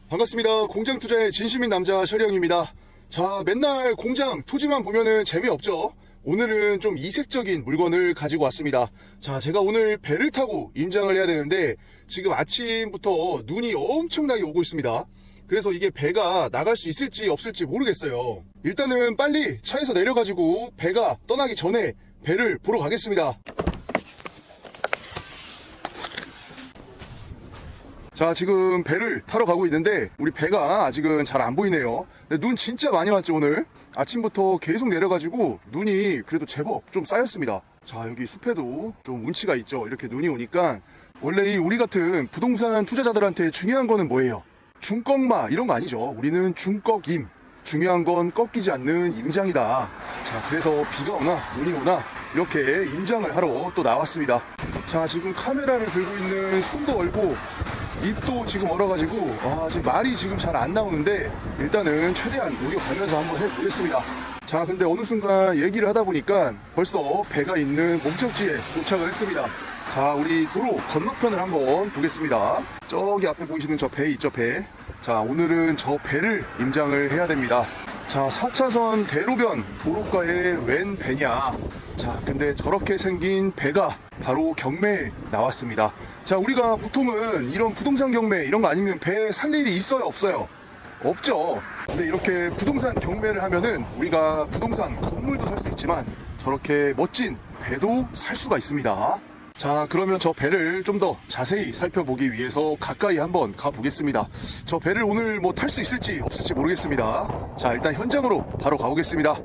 반갑습니다. 공장 투자의 진심인 남자 셔리형입니다. 자, 맨날 공장 토지만 보면은 재미없죠? 오늘은 좀 이색적인 물건을 가지고 왔습니다. 자, 제가 오늘 배를 타고 임장을 해야 되는데 지금 아침부터 눈이 엄청나게 오고 있습니다. 그래서 이게 배가 나갈 수 있을지 없을지 모르겠어요. 일단은 빨리 차에서 내려가지고 배가 떠나기 전에 배를 보러 가겠습니다. 자, 지금 배를 타러 가고 있는데 우리 배가 아직은 잘 안 보이네요. 근데 눈 진짜 많이 왔죠. 오늘 아침부터 계속 내려가지고 눈이 그래도 제법 좀 쌓였습니다. 자, 여기 숲에도 좀 운치가 있죠. 이렇게 눈이 오니까 원래 이 우리 같은 부동산 투자자들한테 중요한 거는 뭐예요? 중꺾마 이런 거 아니죠. 우리는 중꺾임, 중요한 건 꺾이지 않는 임장이다. 자, 그래서 비가 오나 눈이 오나 이렇게 임장을 하러 또 나왔습니다. 자, 지금 카메라를 들고 있는 손도 얼고 입도 지금 얼어가지고 지금 말이 지금 잘 안 나오는데 일단은 최대한 녹여가면서 한번 해보겠습니다. 자, 근데 어느 순간 얘기를 하다 보니까 벌써 배가 있는 목적지에 도착을 했습니다. 자, 우리 도로 건너편을 한번 보겠습니다. 저기 앞에 보이시는 저 배 있죠, 배. 자, 오늘은 저 배를 임장을 해야 됩니다. 자, 4차선 대로변 도로가에 웬 배냐. 자, 근데 저렇게 생긴 배가 바로 경매에 나왔습니다. 자, 우리가 보통은 이런 부동산 경매 이런 거 아니면 배에 살 일이 있어요, 없어요? 없죠. 근데 이렇게 부동산 경매를 하면은 우리가 부동산 건물도 살 수 있지만 저렇게 멋진 배도 살 수가 있습니다. 자, 그러면 저 배를 좀 더 자세히 살펴보기 위해서 가까이 한번 가보겠습니다. 저 배를 오늘 뭐 탈 수 있을지 없을지 모르겠습니다. 자, 일단 현장으로 바로 가보겠습니다.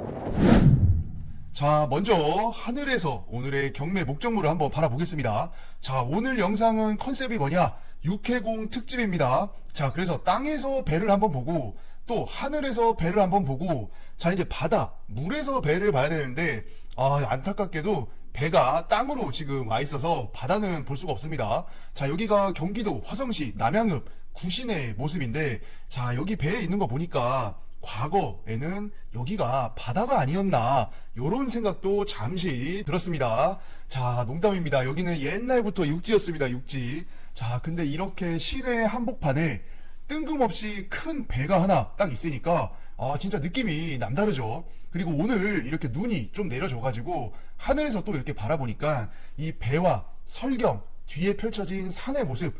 자, 먼저 하늘에서 오늘의 경매 목적물을 한번 바라보겠습니다. 자, 오늘 영상은 컨셉이 뭐냐? 육해공 특집입니다. 자, 그래서 땅에서 배를 한번 보고 또 하늘에서 배를 한번 보고 자, 이제 바다, 물에서 배를 봐야 되는데 안타깝게도 배가 땅으로 지금 와 있어서 바다는 볼 수가 없습니다. 자, 여기가 경기도 화성시 남양읍 구신의 모습인데 자, 여기 배에 있는 거 보니까 과거에는 여기가 바다가 아니었나 요런 생각도 잠시 들었습니다. 자, 농담입니다. 여기는 옛날부터 육지였습니다. 육지. 자, 근데 이렇게 시내 한복판에 뜬금없이 큰 배가 하나 딱 있으니까 진짜 느낌이 남다르죠. 그리고 오늘 이렇게 눈이 좀 내려져가지고 하늘에서 또 이렇게 바라보니까 이 배와 설경 뒤에 펼쳐진 산의 모습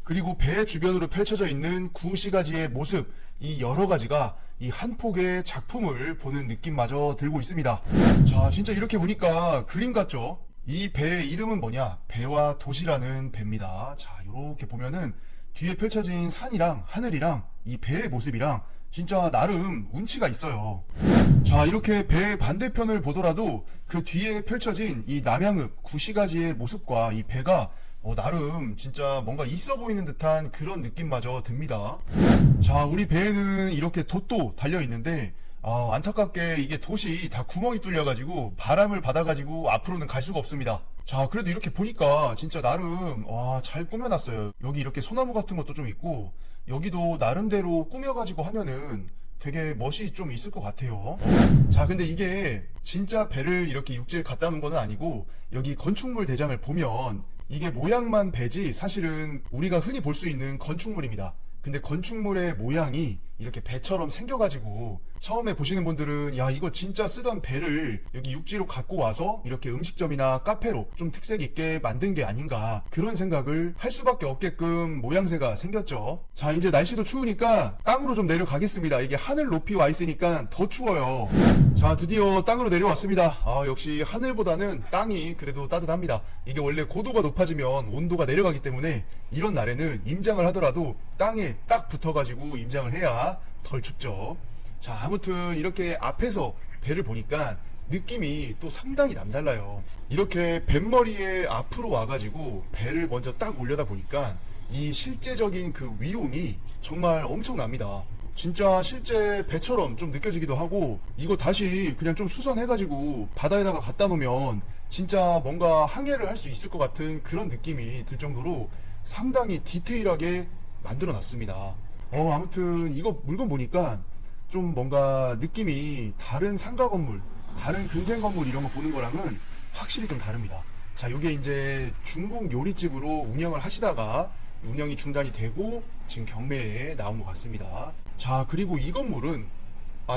그리고 배 주변으로 펼쳐져 있는 구시가지의 모습 이 여러 가지가 이 한 폭의 작품을 보는 느낌마저 들고 있습니다. 자, 진짜 이렇게 보니까 그림 같죠? 이 배의 이름은 뭐냐? 배와 도시라는 배입니다. 자, 이렇게 보면은 뒤에 펼쳐진 산이랑 하늘이랑 이 배의 모습이랑 진짜 나름 운치가 있어요. 자, 이렇게 배 반대편을 보더라도 그 뒤에 펼쳐진 이 남양읍 구시가지의 모습과 이 배가 나름 진짜 뭔가 있어 보이는 듯한 그런 느낌마저 듭니다. 자, 우리 배에는 이렇게 돛도 달려 있는데 안타깝게 이게 돛이 다 구멍이 뚫려가지고 바람을 받아가지고 앞으로는 갈 수가 없습니다. 자, 그래도 이렇게 보니까 진짜 나름 잘 꾸며놨어요. 여기 이렇게 소나무 같은 것도 좀 있고 여기도 나름대로 꾸며가지고 하면은 되게 멋이 좀 있을 것 같아요. 자, 근데 이게 진짜 배를 이렇게 육지에 갖다 놓은 건 아니고 여기 건축물 대장을 보면 이게 모양만 배지 사실은 우리가 흔히 볼 수 있는 건축물입니다. 근데 건축물의 모양이 이렇게 배처럼 생겨가지고 처음에 보시는 분들은 야, 이거 진짜 쓰던 배를 여기 육지로 갖고 와서 이렇게 음식점이나 카페로 좀 특색 있게 만든 게 아닌가 그런 생각을 할 수밖에 없게끔 모양새가 생겼죠. 자, 이제 날씨도 추우니까 땅으로 좀 내려가겠습니다. 이게 하늘 높이 와 있으니까 더 추워요. 자, 드디어 땅으로 내려왔습니다. 역시 하늘보다는 땅이 그래도 따뜻합니다. 이게 원래 고도가 높아지면 온도가 내려가기 때문에 이런 날에는 임장을 하더라도 땅에 딱 붙어가지고 임장을 해야 덜 춥죠. 자, 아무튼 이렇게 앞에서 배를 보니까 느낌이 또 상당히 남달라요. 이렇게 뱃머리에 앞으로 와가지고 배를 먼저 딱 올려다 보니까 이 실제적인 그 위용이 정말 엄청납니다. 진짜 실제 배처럼 좀 느껴지기도 하고 이거 다시 그냥 좀 수선해가지고 바다에다가 갖다 놓으면 진짜 뭔가 항해를 할 수 있을 것 같은 그런 느낌이 들 정도로 상당히 디테일하게 만들어 놨습니다. 아무튼 이거 물건 보니까 좀 뭔가 느낌이 다른 상가 건물, 다른 근생 건물 이런 거 보는 거랑은 확실히 좀 다릅니다. 자, 요게 이제 중국 요리집으로 운영을 하시다가 운영이 중단이 되고 지금 경매에 나온 것 같습니다. 자, 그리고 이 건물은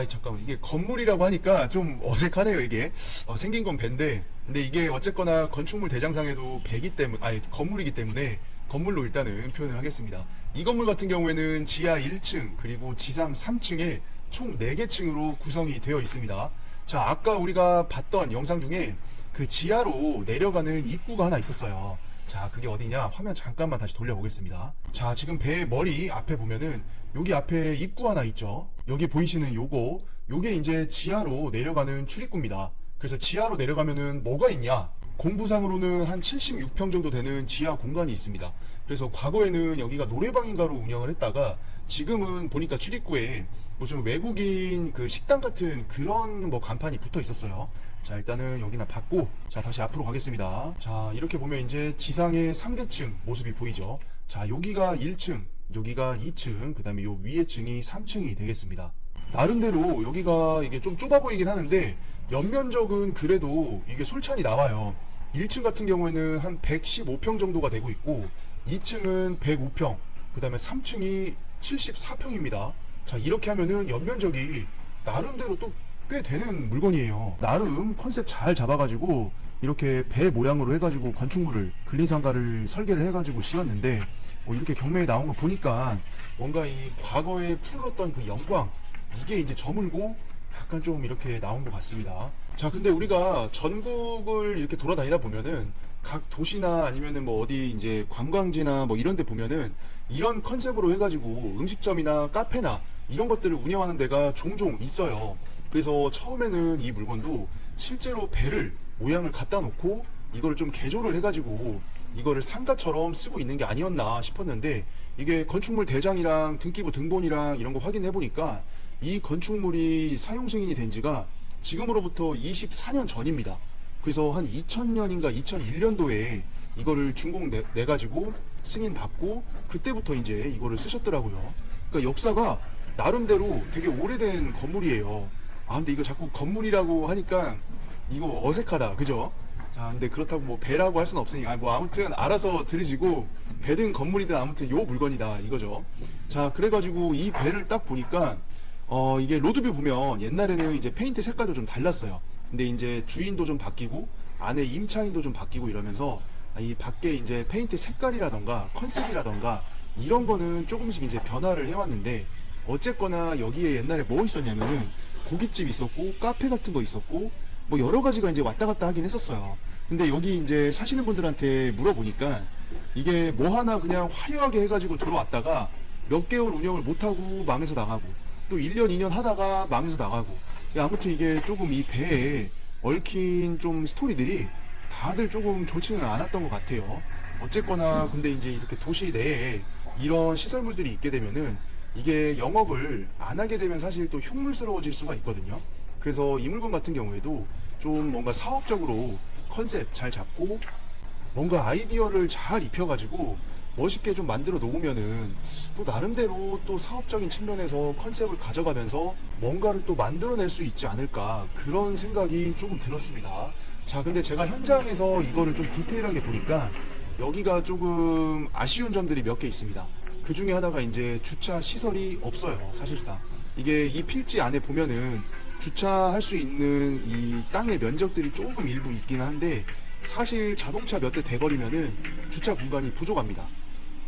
잠깐만, 이게 건물이라고 하니까 좀 어색하네요. 이게 생긴 건 배인데, 근데 이게 어쨌거나 건축물 대장상에도 배기 때문에, 건물이기 때문에 건물로 일단은 표현을 하겠습니다. 이 건물 같은 경우에는 지하 1층 그리고 지상 3층에 총 4개 층으로 구성이 되어 있습니다. 자, 아까 우리가 봤던 영상 중에 그 지하로 내려가는 입구가 하나 있었어요. 자, 그게 어디냐? 화면 잠깐만 다시 돌려보겠습니다. 자, 지금 배 머리 앞에 보면은 여기 앞에 입구 하나 있죠. 여기 보이시는 요게 이제 지하로 내려가는 출입구입니다. 그래서 지하로 내려가면은 뭐가 있냐? 공부상으로는 한 76평 정도 되는 지하 공간이 있습니다. 그래서 과거에는 여기가 노래방인가로 운영을 했다가 지금은 보니까 출입구에 무슨 외국인 그 식당 같은 그런 뭐 간판이 붙어 있었어요. 자, 일단은 여기나 받고, 자, 다시 앞으로 가겠습니다. 자, 이렇게 보면 이제 지상의 상대층 모습이 보이죠. 자, 여기가 1층, 여기가 2층, 그 다음에 요 위에 층이 3층이 되겠습니다. 나름대로 여기가 이게 좀 좁아 보이긴 하는데 연면적은 그래도 이게 솔찬히 나와요. 1층 같은 경우에는 한 115평 정도가 되고 있고 2층은 105평, 그 다음에 3층이 74평입니다. 자, 이렇게 하면은 연면적이 나름대로 또 꽤 되는 물건이에요. 나름 컨셉 잘 잡아가지고 이렇게 배 모양으로 해가지고 건축물을 근린상가를 설계를 해가지고 씌웠는데 이렇게 경매에 나온 거 보니까 뭔가 이 과거에 풀었던 그 영광, 이게 이제 저물고 약간 좀 이렇게 나온 것 같습니다. 자, 근데 우리가 전국을 이렇게 돌아다니다 보면은 각 도시나 아니면은 뭐 어디 이제 관광지나 뭐 이런 데 보면은 이런 컨셉으로 해가지고 음식점이나 카페나 이런 것들을 운영하는 데가 종종 있어요. 그래서 처음에는 이 물건도 실제로 배를 모양을 갖다 놓고 이거를 좀 개조를 해가지고 이거를 상가처럼 쓰고 있는 게 아니었나 싶었는데 이게 건축물 대장이랑 등기부 등본이랑 이런 거 확인해 보니까 이 건축물이 사용 승인이 된 지가 지금으로부터 24년 전입니다. 그래서 한 2000년인가 2001년도에 이거를 준공 내가지고 승인 받고 그때부터 이제 이거를 쓰셨더라고요. 그러니까 역사가 나름대로 되게 오래된 건물이에요. 근데 이거 자꾸 건물이라고 하니까 이거 어색하다, 그죠? 자, 근데 그렇다고 뭐 배라고 할 수는 없으니까 뭐 아무튼 알아서 들으시고 배든 건물이든 아무튼 요 물건이다 이거죠. 자, 그래가지고 이 배를 딱 보니까 이게 로드뷰 보면 옛날에는 이제 페인트 색깔도 좀 달랐어요. 근데 이제 주인도 좀 바뀌고 안에 임차인도 좀 바뀌고 이러면서 이 밖에 이제 페인트 색깔이라던가 컨셉이라던가 이런 거는 조금씩 이제 변화를 해왔는데 어쨌거나 여기에 옛날에 뭐 있었냐면은 고깃집 있었고 카페 같은 거 있었고 뭐 여러 가지가 이제 왔다 갔다 하긴 했었어요. 근데 여기 이제 사시는 분들한테 물어보니까 이게 뭐 하나 그냥 화려하게 해가지고 들어왔다가 몇 개월 운영을 못하고 망해서 나가고 또 1년 2년 하다가 망해서 나가고 아무튼 이게 조금 이 배에 얽힌 좀 스토리들이 다들 조금 좋지는 않았던 것 같아요. 어쨌거나 근데 이제 이렇게 도시 내에 이런 시설물들이 있게 되면은 이게 영업을 안 하게 되면 사실 또 흉물스러워질 수가 있거든요. 그래서 이 물건 같은 경우에도 좀 뭔가 사업적으로 컨셉 잘 잡고 뭔가 아이디어를 잘 입혀가지고 멋있게 좀 만들어 놓으면은 또 나름대로 또 사업적인 측면에서 컨셉을 가져가면서 뭔가를 또 만들어낼 수 있지 않을까 그런 생각이 조금 들었습니다. 자, 근데 제가 현장에서 이거를 좀 디테일하게 보니까 여기가 조금 아쉬운 점들이 몇 개 있습니다. 그 중에 하나가 이제 주차 시설이 없어요. 사실상 이게 이 필지 안에 보면은 주차할 수 있는 이 땅의 면적들이 조금 일부 있긴 한데 사실 자동차 몇 대 대버리면은 주차 공간이 부족합니다.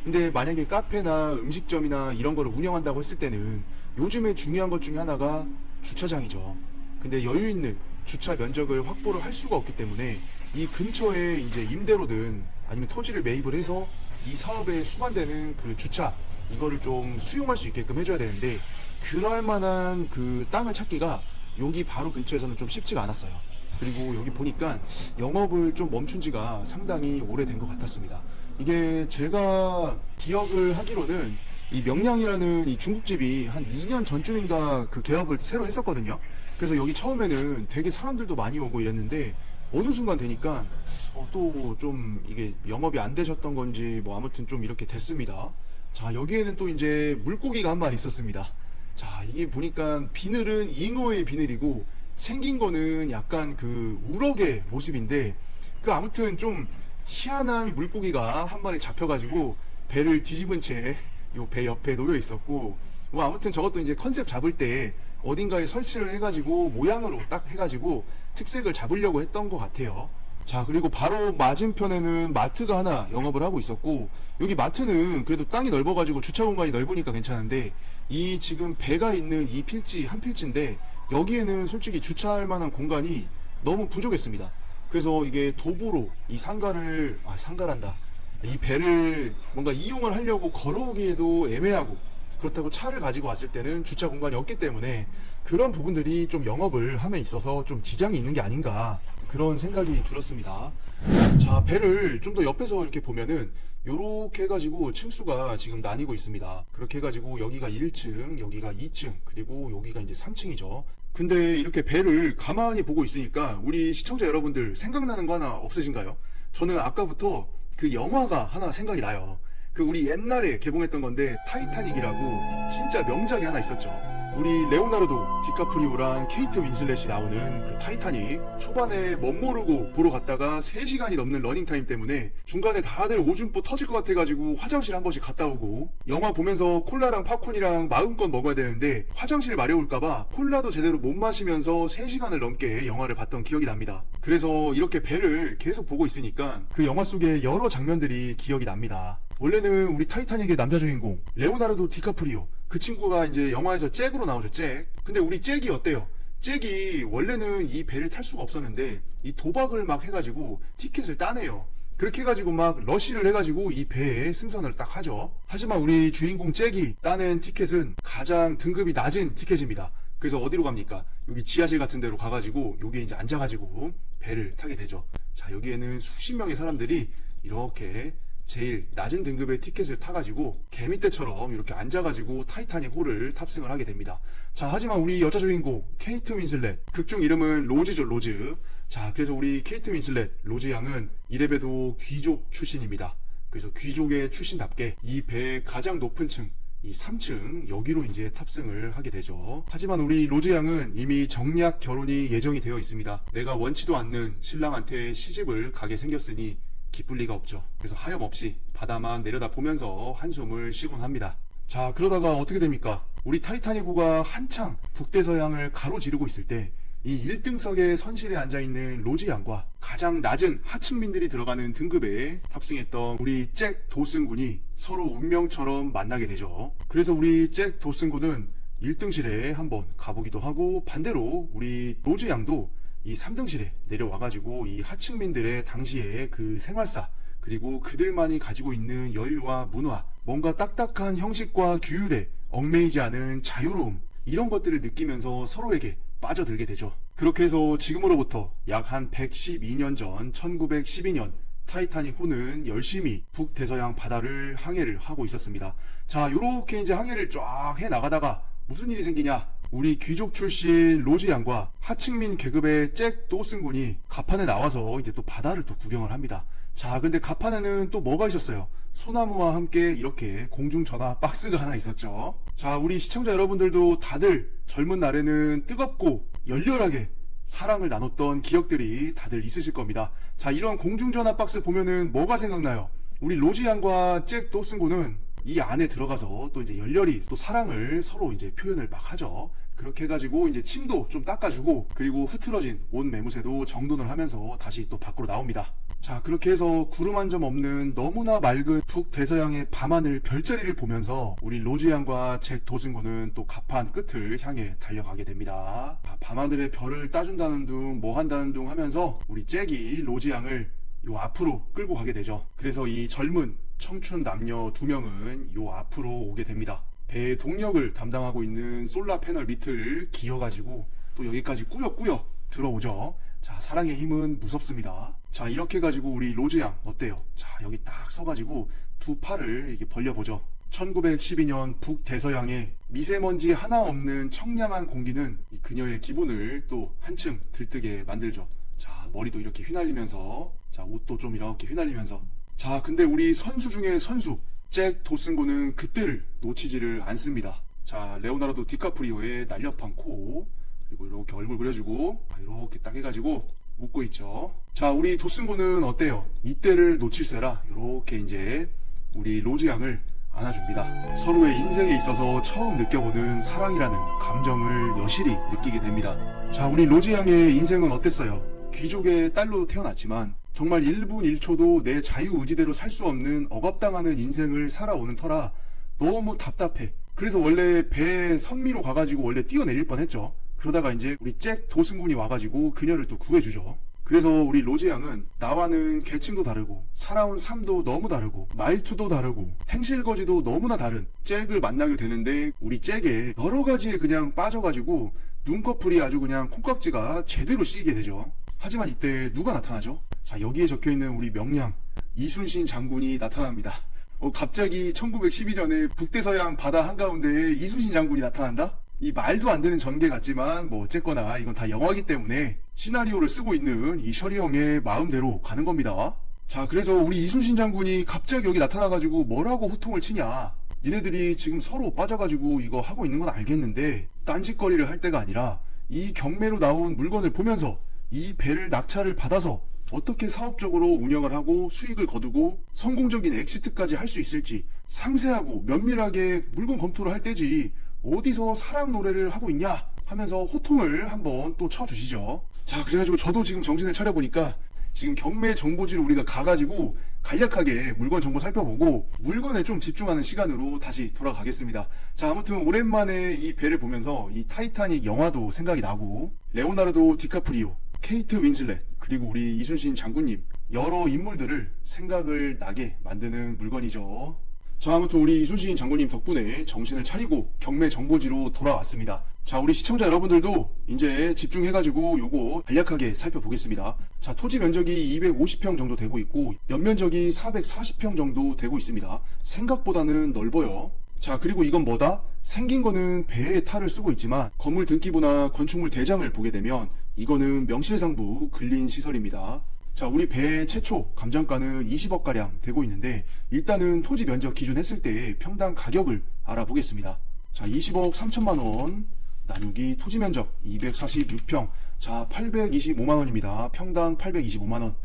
근데 만약에 카페나 음식점이나 이런 거를 운영한다고 했을 때는 요즘에 중요한 것 중에 하나가 주차장이죠. 근데 여유 있는 주차 면적을 확보를 할 수가 없기 때문에 이 근처에 이제 임대로든 아니면 토지를 매입을 해서 이 사업에 수반되는 그 주차 이거를 좀 수용할 수 있게끔 해줘야 되는데 그럴 만한 그 땅을 찾기가 여기 바로 근처에서는 좀 쉽지가 않았어요. 그리고 여기 보니까 영업을 좀 멈춘 지가 상당히 오래된 것 같았습니다. 이게 제가 기억을 하기로는 이 명량이라는 이 중국집이 한 2년 전쯤인가 그 개업을 새로 했었거든요. 그래서 여기 처음에는 되게 사람들도 많이 오고 이랬는데 어느 순간 되니까 또 좀 이게 영업이 안 되셨던 건지 뭐 아무튼 좀 이렇게 됐습니다. 자, 여기에는 또 이제 물고기가 한 마리 있었습니다. 자, 이게 보니까 비늘은 잉어의 비늘이고 생긴 거는 약간 그 우럭의 모습인데 그 아무튼 좀 희한한 물고기가 한 마리 잡혀가지고 배를 뒤집은 채 요 배 옆에 놓여 있었고, 뭐 아무튼 저것도 이제 컨셉 잡을 때 어딘가에 설치를 해가지고 모양으로 딱 해가지고 특색을 잡으려고 했던 것 같아요. 자, 그리고 바로 맞은편에는 마트가 하나 영업을 하고 있었고, 여기 마트는 그래도 땅이 넓어가지고 주차 공간이 넓으니까 괜찮은데, 이 지금 배가 있는 이 필지 한 필지인데 여기에는 솔직히 주차할 만한 공간이 너무 부족했습니다. 그래서 이게 도보로 이 상가란다, 이 배를 뭔가 이용을 하려고 걸어오기에도 애매하고, 그렇다고 차를 가지고 왔을 때는 주차 공간이 없기 때문에 그런 부분들이 좀 영업을 함에 있어서 좀 지장이 있는 게 아닌가, 그런 생각이 들었습니다. 자, 배를 좀 더 옆에서 이렇게 보면은 요렇게 해가지고 층수가 지금 나뉘고 있습니다. 그렇게 해가지고 여기가 1층, 여기가 2층, 그리고 여기가 이제 3층이죠. 근데 이렇게 배를 가만히 보고 있으니까 우리 시청자 여러분들 생각나는 거 하나 없으신가요? 저는 아까부터 그 영화가 하나 생각이 나요. 그 우리 옛날에 개봉했던 건데 타이타닉이라고 진짜 명작이 하나 있었죠. 우리 레오나르도 디카프리오랑 케이트 윈슬렛이 나오는 그 타이타닉, 초반에 멋모르고 보러 갔다가 3시간이 넘는 러닝타임 때문에 중간에 다들 오줌포 터질 것 같아가지고 화장실 한 번씩 갔다 오고, 영화 보면서 콜라랑 팝콘이랑 마음껏 먹어야 되는데 화장실 마려울까봐 콜라도 제대로 못 마시면서 3시간을 넘게 영화를 봤던 기억이 납니다. 그래서 이렇게 배를 계속 보고 있으니까 그 영화 속의 여러 장면들이 기억이 납니다. 원래는 우리 타이타닉의 남자 주인공 레오나르도 디카프리오, 그 친구가 이제 영화에서 잭으로 나오죠, 잭. 근데 우리 잭이 어때요? 잭이 원래는 이 배를 탈 수가 없었는데 이 도박을 막 해가지고 티켓을 따내요. 그렇게 해가지고 막 러쉬를 해가지고 이 배에 승선을 딱 하죠. 하지만 우리 주인공 잭이 따낸 티켓은 가장 등급이 낮은 티켓입니다. 그래서 어디로 갑니까? 여기 지하실 같은 데로 가가지고 여기에 이제 앉아가지고 배를 타게 되죠. 자, 여기에는 수십 명의 사람들이 이렇게 제일 낮은 등급의 티켓을 타가지고 개미떼처럼 이렇게 앉아가지고 타이타닉 호를 탑승을 하게 됩니다. 자, 하지만 우리 여자 주인공 케이트 윈슬렛, 극중 이름은 로즈죠, 로즈. 자, 그래서 우리 케이트 윈슬렛, 로즈 양은 이래봬도 귀족 출신입니다. 그래서 귀족의 출신답게 이 배의 가장 높은 층, 이 3층 여기로 이제 탑승을 하게 되죠. 하지만 우리 로즈 양은 이미 정략 결혼이 예정이 되어 있습니다. 내가 원치도 않는 신랑한테 시집을 가게 생겼으니 기쁠 리가 없죠. 그래서 하염없이 바다만 내려다 보면서 한숨을 쉬곤 합니다. 자, 그러다가 어떻게 됩니까? 우리 타이타닉호가 한창 북대서양을 가로지르고 있을 때 이 1등석에 선실에 앉아있는 로즈 양과 가장 낮은 하층민들이 들어가는 등급에 탑승했던 우리 잭 도슨 군이 서로 운명처럼 만나게 되죠. 그래서 우리 잭 도슨 군은 1등실에 한번 가보기도 하고, 반대로 우리 로즈 양도 이 3등실에 내려와가지고 이 하층민들의 당시의 그 생활사, 그리고 그들만이 가지고 있는 여유와 문화, 뭔가 딱딱한 형식과 규율에 얽매이지 않은 자유로움, 이런 것들을 느끼면서 서로에게 빠져들게 되죠. 그렇게 해서 지금으로부터 약 한 112년 전 1912년 타이타닉 호는 열심히 북대서양 바다를 항해를 하고 있었습니다. 자, 요렇게 이제 항해를 쫙 해 나가다가 무슨 일이 생기냐? 우리 귀족 출신 로즈 양과 하층민 계급의 잭 도슨 군이 갑판에 나와서 이제 또 바다를 또 구경을 합니다. 자, 근데 갑판에는 또 뭐가 있었어요? 소나무와 함께 이렇게 공중전화 박스가 하나 있었죠. 자, 우리 시청자 여러분들도 다들 젊은 날에는 뜨겁고 열렬하게 사랑을 나눴던 기억들이 다들 있으실 겁니다. 자, 이런 공중전화 박스 보면은 뭐가 생각나요? 우리 로즈 양과 잭 도슨 군은 이 안에 들어가서 또 이제 열렬히 또 사랑을 서로 이제 표현을 막 하죠. 그렇게 해가지고 이제 침도 좀 닦아주고, 그리고 흐트러진 옷 매무새도 정돈을 하면서 다시 또 밖으로 나옵니다. 자, 그렇게 해서 구름 한 점 없는 너무나 맑은 북대서양의 밤하늘 별자리를 보면서 우리 로즈 양과 잭 도슨 군은 또 갑판 끝을 향해 달려가게 됩니다. 밤하늘의 별을 따준다는 둥, 뭐 한다는 둥 하면서 우리 잭이 로즈 양을 요 앞으로 끌고 가게 되죠. 그래서 이 젊은 청춘 남녀 2명은 요 앞으로 오게 됩니다. 배의 동력을 담당하고 있는 솔라 패널 밑을 기어가지고 또 여기까지 꾸역꾸역 들어오죠. 자, 사랑의 힘은 무섭습니다. 자, 이렇게 해가지고 우리 로즈 양 어때요? 자, 여기 딱 서가지고 두 팔을 이렇게 벌려보죠. 1912년 북대서양에 미세먼지 하나 없는 청량한 공기는 이 그녀의 기분을 또 한층 들뜨게 만들죠. 자, 머리도 이렇게 휘날리면서, 자, 옷도 좀 이렇게 휘날리면서. 자, 근데 우리 선수 중에 선수 잭 도슨 군은 그때를 놓치지를 않습니다. 자, 레오나르도 디카프리오의 날렵한 코, 그리고 이렇게 얼굴 그려주고 이렇게 딱 해가지고 웃고 있죠. 자, 우리 도슨 군은 어때요? 이때를 놓칠세라 이렇게 이제 우리 로즈 양을 안아줍니다. 서로의 인생에 있어서 처음 느껴보는 사랑이라는 감정을 여실히 느끼게 됩니다. 자, 우리 로즈 양의 인생은 어땠어요? 귀족의 딸로 태어났지만 정말 1분 1초도 내 자유의지대로 살 수 없는 억압당하는 인생을 살아오는 터라 너무 답답해. 그래서 원래 배 선미로 가가지고 원래 뛰어내릴 뻔했죠. 그러다가 이제 우리 잭 도승군이 와가지고 그녀를 또 구해주죠. 그래서 우리 로즈 양은 나와는 계층도 다르고 살아온 삶도 너무 다르고 말투도 다르고 행실거지도 너무나 다른 잭을 만나게 되는데 우리 잭에 여러 가지에 그냥 빠져가지고 눈꺼풀이 아주 그냥 콩깍지가 제대로 씌이게 되죠. 하지만 이때 누가 나타나죠? 자, 여기에 적혀있는 우리 명량 이순신 장군이 나타납니다. 갑자기 1912년에 북대서양 바다 한가운데에 이순신 장군이 나타난다? 이 말도 안 되는 전개 같지만 뭐 어쨌거나 이건 다 영화기 때문에 시나리오를 쓰고 있는 이 셔리 형의 마음대로 가는 겁니다. 자, 그래서 우리 이순신 장군이 갑자기 여기 나타나가지고 뭐라고 호통을 치냐. 니네들이 지금 서로 빠져가지고 이거 하고 있는 건 알겠는데 딴짓거리를 할 때가 아니라 이 경매로 나온 물건을 보면서 이 배를 낙찰을 받아서 어떻게 사업적으로 운영을 하고 수익을 거두고 성공적인 엑시트까지 할 수 있을지 상세하고 면밀하게 물건 검토를 할 때지 어디서 사랑 노래를 하고 있냐 하면서 호통을 한번 또 쳐주시죠. 자, 그래가지고 저도 지금 정신을 차려보니까 지금 경매 정보지로 우리가 가가지고 간략하게 물건 정보 살펴보고 물건에 좀 집중하는 시간으로 다시 돌아가겠습니다. 자, 아무튼 오랜만에 이 배를 보면서 이 타이타닉 영화도 생각이 나고 레오나르도 디카프리오, 케이트 윈슬렛, 그리고 우리 이순신 장군님 여러 인물들을 생각을 나게 만드는 물건이죠. 자, 아무튼 우리 이순신 장군님 덕분에 정신을 차리고 경매 정보지로 돌아왔습니다. 자, 우리 시청자 여러분들도 이제 집중해가지고 요거 간략하게 살펴보겠습니다. 자, 토지 면적이 250평 정도 되고 있고 연면적이 440평 정도 되고 있습니다. 생각보다는 넓어요. 자, 그리고 이건 뭐다? 생긴 거는 배의 탈을 쓰고 있지만 건물 등기부나 건축물 대장을 보게 되면 이거는 명실상부 근린 시설입니다. 자, 우리 배 최초 감정가는 20억가량 되고 있는데 일단은 토지 면적 기준 했을 때 평당 가격을 알아보겠습니다. 자, 20억 3천만원 나누기 토지 면적 246평. 자, 825만원입니다. 평당 825만원.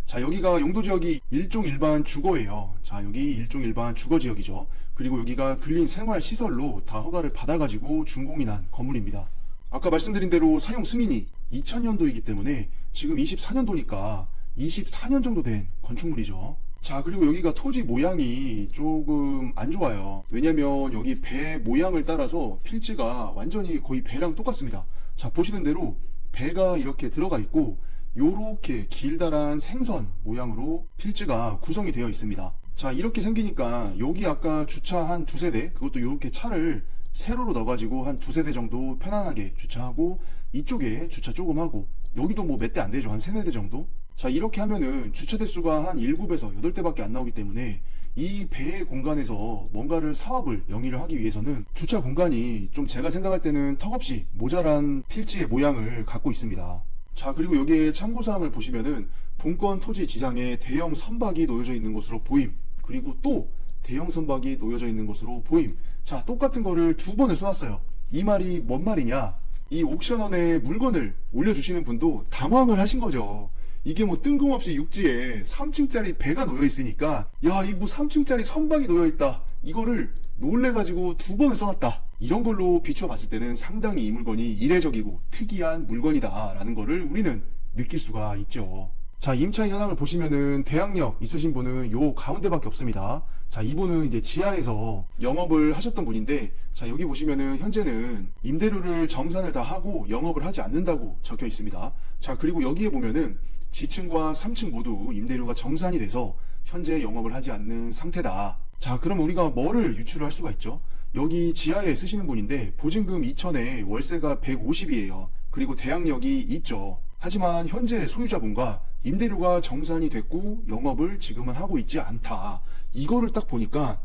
자, 여기가 용도지역이 일종 일반 주거예요. 자, 여기 일종 일반 주거지역이죠. 그리고 여기가 근린 생활시설로 다 허가를 받아가지고 준공이 난 건물입니다. 아까 말씀드린 대로 사용 승인이 2000년도이기 때문에 지금 24년도니까 24년 정도 된 건축물이죠. 자, 그리고 여기가 토지 모양이 조금 안 좋아요. 왜냐면 여기 배 모양을 따라서 필지가 완전히 거의 배랑 똑같습니다. 자, 보시는 대로 배가 이렇게 들어가 있고 요렇게 길다란 생선 모양으로 필지가 구성이 되어 있습니다. 자, 이렇게 생기니까 여기 아까 주차 한 두세 대, 그것도 이렇게 차를 세로로 넣어가지고 한 두세 대 정도 편안하게 주차하고 이쪽에 주차 조금 하고 여기도 뭐 몇 대 안 되죠. 한 세네 대 정도? 자, 이렇게 하면은 주차 대수가 한 7에서 8대밖에 안 나오기 때문에 이 배의 공간에서 뭔가를 사업을 영위를 하기 위해서는 주차 공간이 좀 제가 생각할 때는 턱없이 모자란 필지의 모양을 갖고 있습니다. 자, 그리고 여기에 참고사항을 보시면은 본권 토지 지상에 대형 선박이 놓여져 있는 것으로 보임. 그리고 또 대형 선박이 놓여져 있는 것으로 보임. 자, 똑같은 거를 두 번을 써놨어요. 이 말이 뭔 말이냐? 이 옥션원에 물건을 올려주시는 분도 당황을 하신 거죠. 이게 뭐 뜬금없이 육지에 3층짜리 배가 놓여 있으니까 야, 이 뭐 3층짜리 선박이 놓여 있다. 이거를 놀래가지고 두 번을 써놨다. 이런 걸로 비춰봤을 때는 상당히 이 물건이 이례적이고 특이한 물건이다 라는 거를 우리는 느낄 수가 있죠. 자, 임차인 현황을 보시면은 대항력 있으신 분은 요 가운데밖에 없습니다. 자, 이분은 이제 지하에서 영업을 하셨던 분인데, 자, 여기 보시면은 현재는 임대료를 정산을 다 하고 영업을 하지 않는다고 적혀 있습니다. 자, 그리고 여기에 보면은 지층과 3층 모두 임대료가 정산이 돼서 현재 영업을 하지 않는 상태다. 자, 그럼 우리가 뭐를 유추를 할 수가 있죠? 여기 지하에 쓰시는 분인데 보증금 2천에 월세가 150이에요. 그리고 대항력이 있죠. 하지만 현재 소유자분과 임대료가 정산이 됐고 영업을 지금은 하고 있지 않다. 이거를 딱 보니까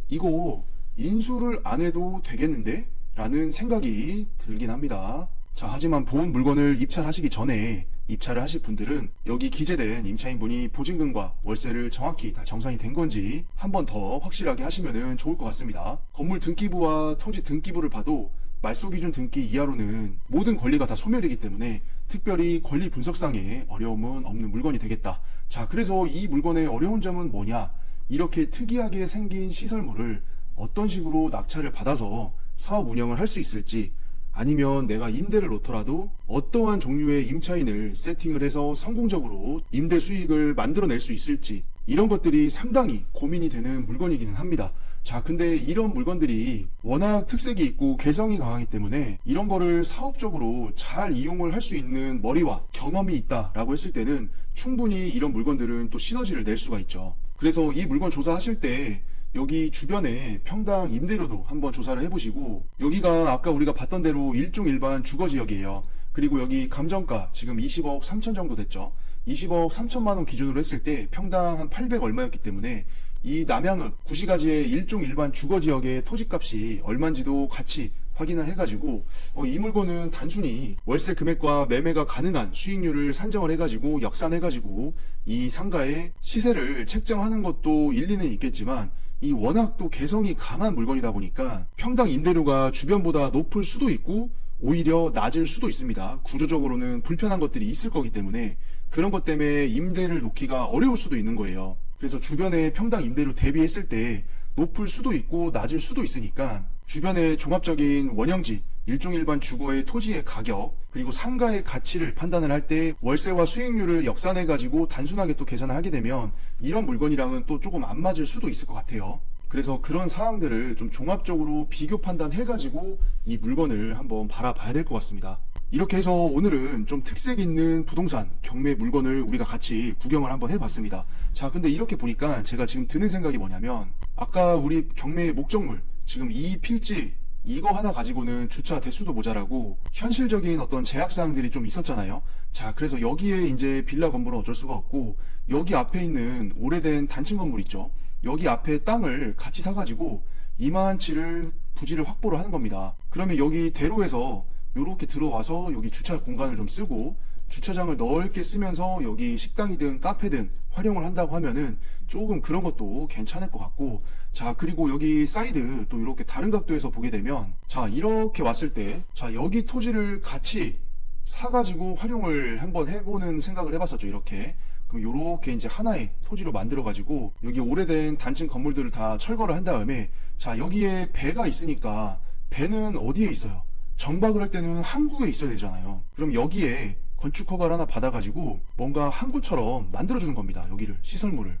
이거 인수를 안 해도 되겠는데? 라는 생각이 들긴 합니다. 자, 하지만 본 물건을 입찰하시기 전에 입찰을 하실 분들은 여기 기재된 임차인분이 보증금과 월세를 정확히 다 정산이 된 건지 한 번 더 확실하게 하시면 좋을 것 같습니다. 건물 등기부와 토지 등기부를 봐도 말소기준 등기 이하로는 모든 권리가 다 소멸이기 때문에 특별히 권리 분석상에 어려움은 없는 물건이 되겠다. 자, 그래서 이 물건의 어려운 점은 뭐냐? 이렇게 특이하게 생긴 시설물을 어떤 식으로 낙찰을 받아서 사업 운영을 할 수 있을지, 아니면 내가 임대를 놓더라도 어떠한 종류의 임차인을 세팅을 해서 성공적으로 임대 수익을 만들어낼 수 있을지, 이런 것들이 상당히 고민이 되는 물건이기는 합니다. 자, 근데 이런 물건들이 워낙 특색이 있고 개성이 강하기 때문에 이런 거를 사업적으로 잘 이용을 할 수 있는 머리와 경험이 있다라고 했을 때는 충분히 이런 물건들은 또 시너지를 낼 수가 있죠. 그래서 이 물건 조사하실 때 여기 주변에 평당 임대료도 한번 조사를 해보시고, 여기가 아까 우리가 봤던 대로 일종 일반 주거지역이에요. 그리고 여기 감정가 지금 20억 3천 정도 됐죠. 20억 3천만 원 기준으로 했을 때 평당 한 800 얼마였기 때문에 이 남양읍 구시가지의 일종 일반 주거지역의 토지값이 얼마인지도 같이 확인을 해가지고 이 물건은 단순히 월세 금액과 매매가 가능한 수익률을 산정을 해가지고 역산해가지고 이 상가의 시세를 책정하는 것도 일리는 있겠지만, 이 워낙 또 개성이 강한 물건이다 보니까 평당 임대료가 주변보다 높을 수도 있고 오히려 낮을 수도 있습니다. 구조적으로는 불편한 것들이 있을 거기 때문에 그런 것 때문에 임대를 놓기가 어려울 수도 있는 거예요. 그래서 주변에 평당 임대료 대비했을 때 높을 수도 있고 낮을 수도 있으니까 주변의 종합적인 원형지, 일종 일반 주거의 토지의 가격, 그리고 상가의 가치를 판단을 할 때 월세와 수익률을 역산해 가지고 단순하게 또 계산을 하게 되면 이런 물건이랑은 또 조금 안 맞을 수도 있을 것 같아요. 그래서 그런 사항들을 좀 종합적으로 비교 판단해 가지고 이 물건을 한번 바라봐야 될 것 같습니다. 이렇게 해서 오늘은 좀 특색 있는 부동산 경매 물건을 우리가 같이 구경을 한번 해봤습니다. 자, 근데 이렇게 보니까 제가 지금 드는 생각이 뭐냐면, 아까 우리 경매의 목적물 지금 이 필지 이거 하나 가지고는 주차 대수도 모자라고 현실적인 어떤 제약사항들이 좀 있었잖아요. 자, 그래서 여기에 이제 빌라 건물은 어쩔 수가 없고, 여기 앞에 있는 오래된 단층 건물 있죠. 여기 앞에 땅을 같이 사가지고 이만치를 부지를 확보를 하는 겁니다. 그러면 여기 대로에서 요렇게 들어와서 여기 주차 공간을 좀 쓰고 주차장을 넓게 쓰면서 여기 식당이든 카페든 활용을 한다고 하면은 조금 그런 것도 괜찮을 것 같고, 자, 그리고 여기 사이드 또 이렇게 다른 각도에서 보게 되면, 자, 이렇게 왔을 때, 자, 여기 토지를 같이 사가지고 활용을 한번 해보는 생각을 해봤었죠. 이렇게. 그럼 요렇게 이제 하나의 토지로 만들어가지고 여기 오래된 단층 건물들을 다 철거를 한 다음에, 자, 여기에 배가 있으니까 배는 어디에 있어요? 정박을 할 때는 항구에 있어야 되잖아요. 그럼 여기에 건축 허가를 하나 받아가지고 뭔가 항구처럼 만들어주는 겁니다. 여기를, 시설물을.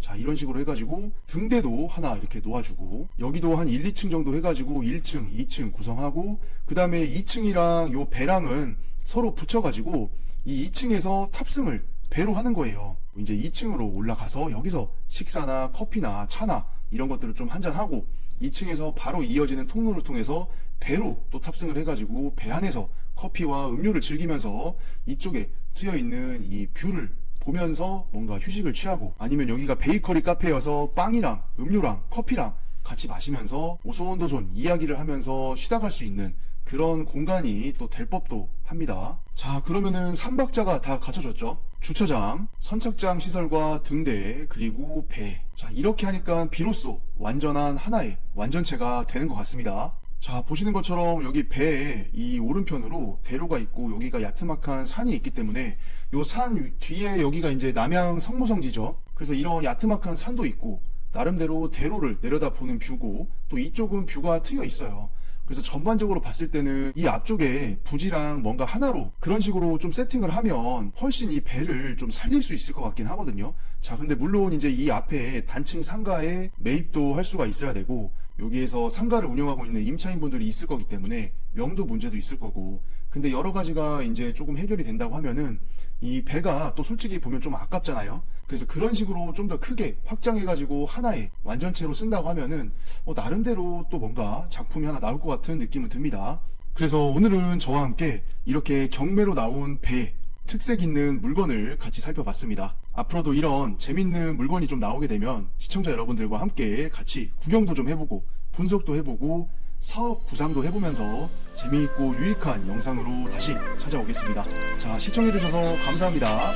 자, 이런 식으로 해가지고 등대도 하나 이렇게 놓아주고, 여기도 한 1, 2층 정도 해가지고 1층, 2층 구성하고, 그 다음에 2층이랑 요 배랑은 서로 붙여가지고 이 2층에서 탑승을 배로 하는 거예요. 이제 2층으로 올라가서 여기서 식사나 커피나 차나 이런 것들을 좀 한잔하고 2층에서 바로 이어지는 통로를 통해서 배로 또 탑승을 해가지고 배 안에서 커피와 음료를 즐기면서 이쪽에 트여있는 이 뷰를 보면서 뭔가 휴식을 취하고, 아니면 여기가 베이커리 카페여서 빵이랑 음료랑 커피랑 같이 마시면서 오손도손 이야기를 하면서 쉬다 갈 수 있는 그런 공간이 또 될 법도 합니다. 자, 그러면은 3박자가 다 갖춰졌죠. 주차장, 선착장 시설과 등대, 그리고 배. 자, 이렇게 하니까 비로소 완전한 하나의 완전체가 되는 것 같습니다. 자, 보시는 것처럼 여기 배에 이 오른편으로 대로가 있고 여기가 야트막한 산이 있기 때문에 요 산 뒤에 여기가 이제 남양 성모성지죠. 그래서 이런 야트막한 산도 있고 나름대로 대로를 내려다보는 뷰고, 또 이쪽은 뷰가 트여 있어요. 그래서 전반적으로 봤을 때는 이 앞쪽에 부지랑 뭔가 하나로 그런 식으로 좀 세팅을 하면 훨씬 이 배를 좀 살릴 수 있을 것 같긴 하거든요. 자, 근데 물론 이제 이 앞에 단층 상가에 매입도 할 수가 있어야 되고, 여기에서 상가를 운영하고 있는 임차인분들이 있을 거기 때문에 명도 문제도 있을 거고, 근데 여러 가지가 이제 조금 해결이 된다고 하면은 이 배가 또 솔직히 보면 좀 아깝잖아요. 그래서 그런 식으로 좀 더 크게 확장해가지고 하나의 완전체로 쓴다고 하면은 나름대로 또 뭔가 작품이 하나 나올 것 같은 느낌은 듭니다. 그래서 오늘은 저와 함께 이렇게 경매로 나온 배, 특색 있는 물건을 같이 살펴봤습니다. 앞으로도 이런 재밌는 물건이 좀 나오게 되면 시청자 여러분들과 함께 같이 구경도 좀 해보고 분석도 해보고 사업 구상도 해보면서 재미있고 유익한 영상으로 다시 찾아오겠습니다. 자, 시청해주셔서 감사합니다.